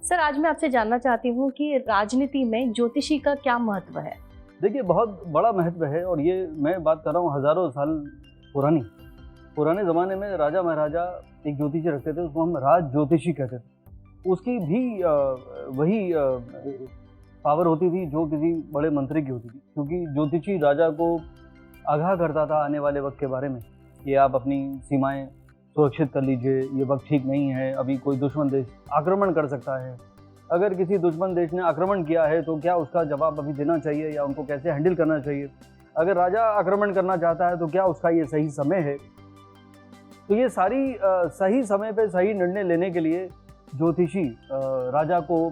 Sir, आज मैं आपसे जानना चाहती हूँ कि राजनीति में ज्योतिषी का क्या महत्व है? देखिए, बहुत बड़ा महत्व है और ये मैं बात कर रहा हूँ हज़ारों साल पुराने ज़माने में राजा महाराजा एक ज्योतिषी रखते थे, उसको हम राज ज्योतिषी कहते थे। उसकी भी वही पावर होती थी जो किसी बड़े मंत्री की होती थी, क्योंकि ज्योतिषी राजा को आगाह करता था आने वाले वक्त के बारे में कि आप अपनी सीमाएं सुरक्षित कर लीजिए, ये वक्त ठीक नहीं है, अभी कोई दुश्मन देश आक्रमण कर सकता है। अगर किसी दुश्मन देश ने आक्रमण किया है तो क्या उसका जवाब अभी देना चाहिए या उनको कैसे हैंडल करना चाहिए। अगर राजा आक्रमण करना चाहता है तो क्या उसका ये सही समय है। तो ये सारी सही समय पे सही निर्णय लेने के लिए ज्योतिषी राजा को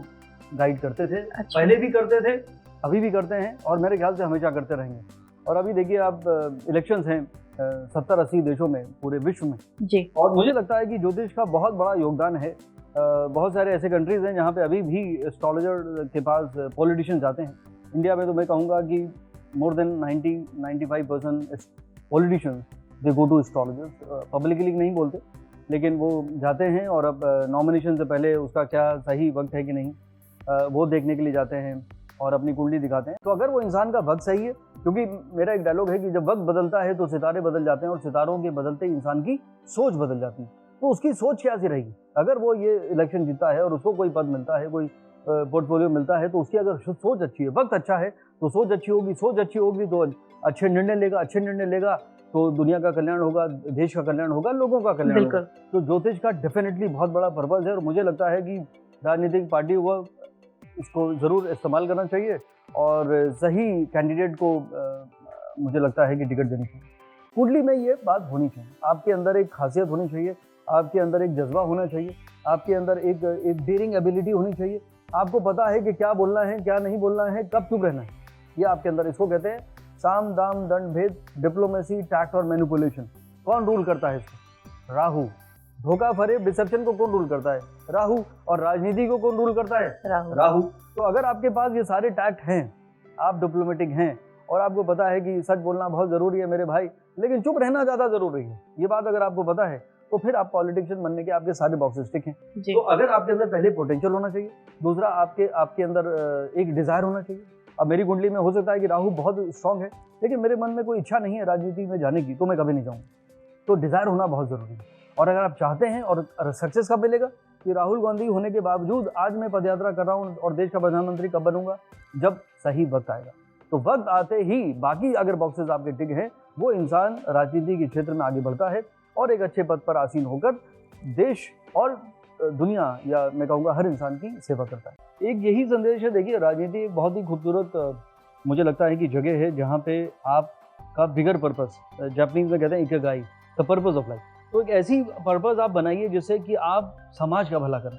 गाइड करते थे। अच्छा। पहले भी करते थे, अभी भी करते हैं और मेरे ख्याल से हमेशा करते रहेंगे। और अभी देखिए, आप इलेक्शंस हैं 70-80 देशों में, पूरे विश्व में जी। और मुझे लगता है कि ज्योतिष का बहुत बड़ा योगदान है। बहुत सारे ऐसे कंट्रीज़ हैं जहाँ पे अभी भी एस्ट्रोलॉजर के पास पॉलिटिशियंस जाते हैं। इंडिया में तो मैं कहूँगा कि more than 90-95% politicians they go to astrologers. Publicly नहीं बोलते, लेकिन वो जाते हैं और अब नॉमिनेशन से पहले उसका क्या सही वक्त है कि नहीं वो देखने के लिए जाते हैं और अपनी कुंडली दिखाते हैं। तो अगर वो इंसान का वक्त सही है, क्योंकि मेरा एक डायलॉग है कि जब वक्त बदलता है तो सितारे बदल जाते हैं और सितारों के बदलते इंसान की सोच बदल जाती है। तो उसकी सोच कैसी रहेगी? अगर वो ये इलेक्शन जीतता है और उसको कोई पद मिलता है, कोई पोर्टफोलियो मिलता है, तो उसकी अगर सोच अच्छी है, वक्त अच्छा है, तो सोच अच्छी होगी तो अच्छे निर्णय लेगा तो दुनिया का कल्याण होगा, देश का कल्याण होगा, लोगों का कल्याण होगा। तो ज्योतिष का डेफिनेटली बहुत बड़ा पर्पज है और मुझे लगता है कि राजनीतिक पार्टी को इसको ज़रूर इस्तेमाल करना चाहिए और सही कैंडिडेट को मुझे लगता है कि टिकट देनी चाहिए। कुंडली में ये बात होनी चाहिए, आपके अंदर एक खासियत होनी चाहिए, आपके अंदर एक जज्बा होना चाहिए, आपके अंदर एक डेयरिंग एबिलिटी होनी चाहिए। आपको पता है कि क्या बोलना है, क्या नहीं बोलना है, कब चुप रहना है। ये आपके अंदर, इसको कहते हैं साम दाम दंड भेद, डिप्लोमेसी, टैक्ट और मैनिपुलेशन। कौन रूल करता है इसको? राहु। धोखा फरेब डिसेप्शन को कौन रूल करता है? राहु। और राजनीति को कौन रूल करता है? राहु। तो अगर आपके पास ये सारे टैक्ट हैं, आप डिप्लोमेटिक हैं और आपको पता है कि सच बोलना बहुत ज़रूरी है मेरे भाई, लेकिन चुप रहना ज़्यादा ज़रूरी है, ये बात अगर आपको पता है, तो फिर आप पॉलिटिशियन बनने के आपके सारे बॉक्सेस टिक हैं। तो अगर आपके अंदर पहले पोटेंशियल होना चाहिए, दूसरा आपके अंदर एक डिज़ायर होना चाहिए। अब मेरी कुंडली में हो सकता है कि राहु बहुत स्ट्रांग है, लेकिन मेरे मन में कोई इच्छा नहीं है राजनीति में जाने की, तो मैं कभी नहीं जाऊँगा। तो डिज़ायर होना बहुत ज़रूरी है। और अगर आप चाहते हैं, और सक्सेस कब मिलेगा कि राहुल गांधी होने के बावजूद आज मैं पदयात्रा कर रहा हूँ और देश का प्रधानमंत्री कब बनूंगा? जब सही वक्त आएगा। तो वक्त आते ही बाकी अगर बॉक्सेस आपके टिक हैं, वो इंसान राजनीति के क्षेत्र में आगे बढ़ता है और एक अच्छे पद पर आसीन होकर देश और दुनिया, या मैं कहूँगा हर इंसान की सेवा करता है। एक यही संदेश है। देखिए, राजनीति एक बहुत ही खूबसूरत मुझे लगता है कि जगह है जहाँ पे आपका बिगर पर्पस, जापानीज में कहते हैं Ikigai, the purpose of life. तो एक ऐसी पर्पस आप बनाइए जिससे कि आप समाज का भला करें,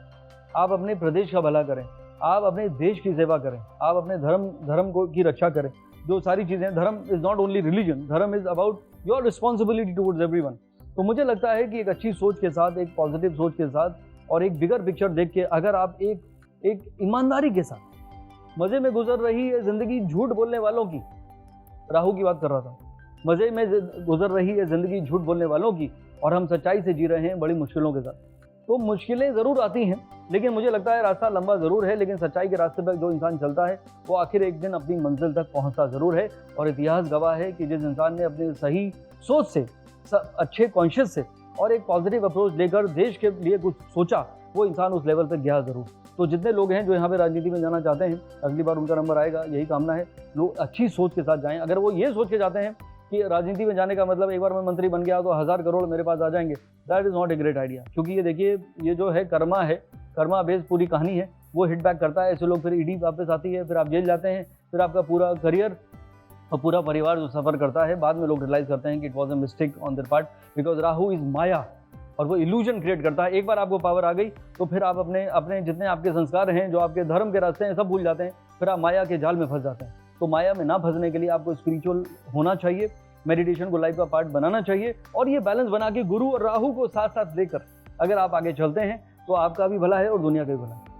आप अपने प्रदेश का भला करें, आप अपने देश की सेवा करें, आप अपने धर्म को की रक्षा करें। जो सारी चीज़ें, धर्म इज़ नॉट ओनली रिलीजन, धर्म is about your responsibility towards everyone. तो मुझे लगता है कि एक अच्छी सोच के साथ, एक पॉजिटिव सोच के साथ और एक बिगर पिक्चर देख के अगर आप एक ईमानदारी के साथ, मज़े में गुजर रही है ज़िंदगी झूठ बोलने वालों की, राहु की बात कर रहा था, मज़े में गुजर रही है ज़िंदगी झूठ बोलने वालों की, और हम सच्चाई से जी रहे हैं बड़ी मुश्किलों के साथ। तो मुश्किलें ज़रूर आती हैं, लेकिन मुझे लगता है रास्ता लंबा ज़रूर है, लेकिन सच्चाई के रास्ते पर जो इंसान चलता है वो आखिर एक दिन अपनी मंजिल तक पहुंचता ज़रूर है। और इतिहास गवाह है कि जिस इंसान ने अपने सही सोच से, अच्छे कॉन्शियस से और एक पॉजिटिव अप्रोच लेकर देश के लिए कुछ सोचा, वो इंसान उस लेवल तक गया ज़रूर। तो जितने लोग हैं जो यहाँ पे राजनीति में जाना चाहते हैं, अगली बार उनका नंबर आएगा, यही कामना है। लोग अच्छी सोच के साथ जाएँ। अगर वो ये सोच के जाते हैं कि राजनीति में जाने का मतलब एक बार मैं मंत्री बन गया तो 1000 करोड़ मेरे पास आ जाएंगे, that is not a great idea. क्योंकि ये देखिए, ये जो है कर्मा बेस्ड पूरी कहानी है, वो हिट बैक करता है। ऐसे लोग फिर ईडी वापस आती है, फिर आप जेल जाते हैं, फिर आपका पूरा करियर और पूरा परिवार जो सफ़र करता है, बाद में लोग रियलाइज़ करते हैं कि it was a mistake on their part, because Rahu is Maya और वो इल्यूजन क्रिएट करता है। एक बार आपको पावर आ गई तो फिर आप अपने जितने आपके संस्कार हैं, जो आपके धर्म के रास्ते हैं, सब भूल जाते हैं, फिर आप माया के जाल में फंस जाते हैं। तो माया में ना फंसने के लिए आपको स्पिरिचुअल होना चाहिए, मेडिटेशन को लाइफ का पार्ट बनाना चाहिए, और ये बैलेंस बना के गुरु और राहु को साथ साथ लेकर अगर आप आगे चलते हैं तो आपका भी भला है और दुनिया का भी भला है।